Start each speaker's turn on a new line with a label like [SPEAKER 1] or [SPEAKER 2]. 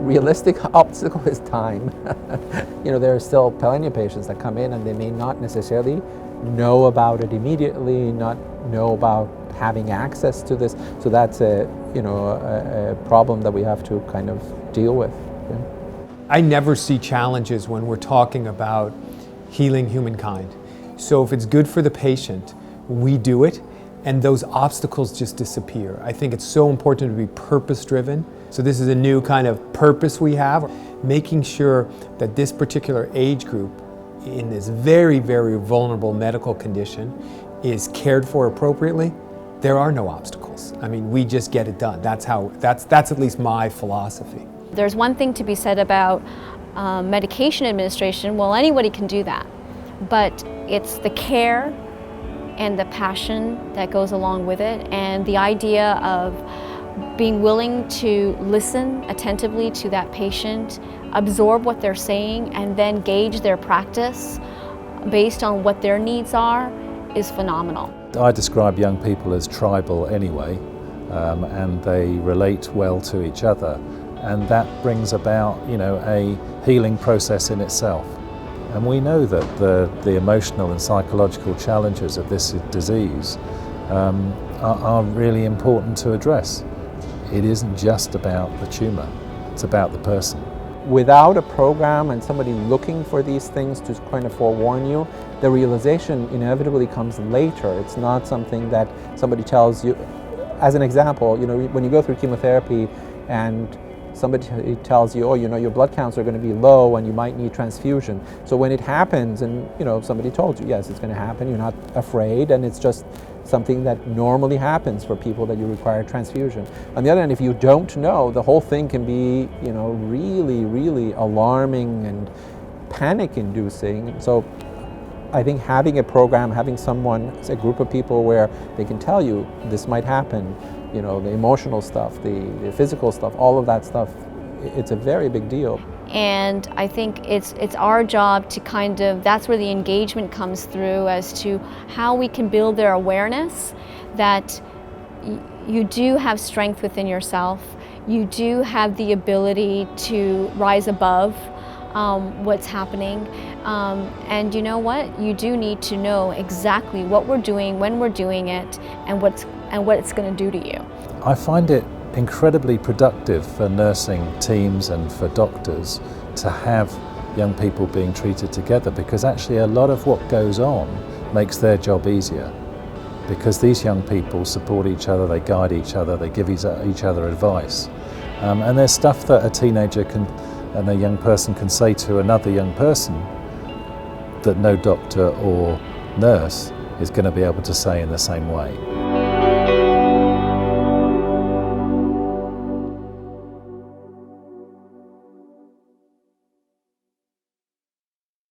[SPEAKER 1] realistic obstacle is time. There are still plenty of patients that come in and they may not necessarily know about it immediately, not know about having access to this. So that's a problem that we have to kind of deal with. Yeah.
[SPEAKER 2] I never see challenges when we're talking about healing humankind. So if it's good for the patient, we do it, and those obstacles just disappear. I think it's so important to be purpose-driven. So this is a new kind of purpose we have, making sure that this particular age group in this very, very vulnerable medical condition is cared for appropriately. There are no obstacles. I mean, we just get it done. That's at least my philosophy.
[SPEAKER 3] There's one thing to be said about medication administration. Well, anybody can do that, but it's the care and the passion that goes along with it, and the idea of being willing to listen attentively to that patient, absorb what they're saying, and then gauge their practice based on what their needs are is phenomenal.
[SPEAKER 4] I describe young people as tribal anyway, and they relate well to each other, and that brings about, a healing process in itself. And we know that the emotional and psychological challenges of this disease are really important to address. It isn't just about the tumour, it's about the person.
[SPEAKER 1] Without a program and somebody looking for these things to kind of forewarn you, the realization inevitably comes later. It's not something that somebody tells you. As an example, when you go through chemotherapy and somebody tells you, your blood counts are going to be low and you might need transfusion. So when it happens and, somebody told you, yes, it's going to happen, you're not afraid, and it's just something that normally happens for people that you require transfusion. On the other hand, if you don't know, the whole thing can be, really, really alarming and panic-inducing. So I think having a program, having someone, a group of people where they can tell you this might happen, the emotional stuff, the physical stuff, all of that stuff, it's a very big deal.
[SPEAKER 3] And I think it's our job to that's where the engagement comes through, as to how we can build their awareness that you do have strength within yourself, you do have the ability to rise above what's happening, and you know what? You do need to know exactly what we're doing, when we're doing it, and what it's going to do to you.
[SPEAKER 4] I find it incredibly productive for nursing teams and for doctors to have young people being treated together, because actually a lot of what goes on makes their job easier, because these young people support each other, they guide each other, they give each other advice, and there's stuff that a teenager and a young person can say to another young person that no doctor or nurse is going to be able to say in the same way.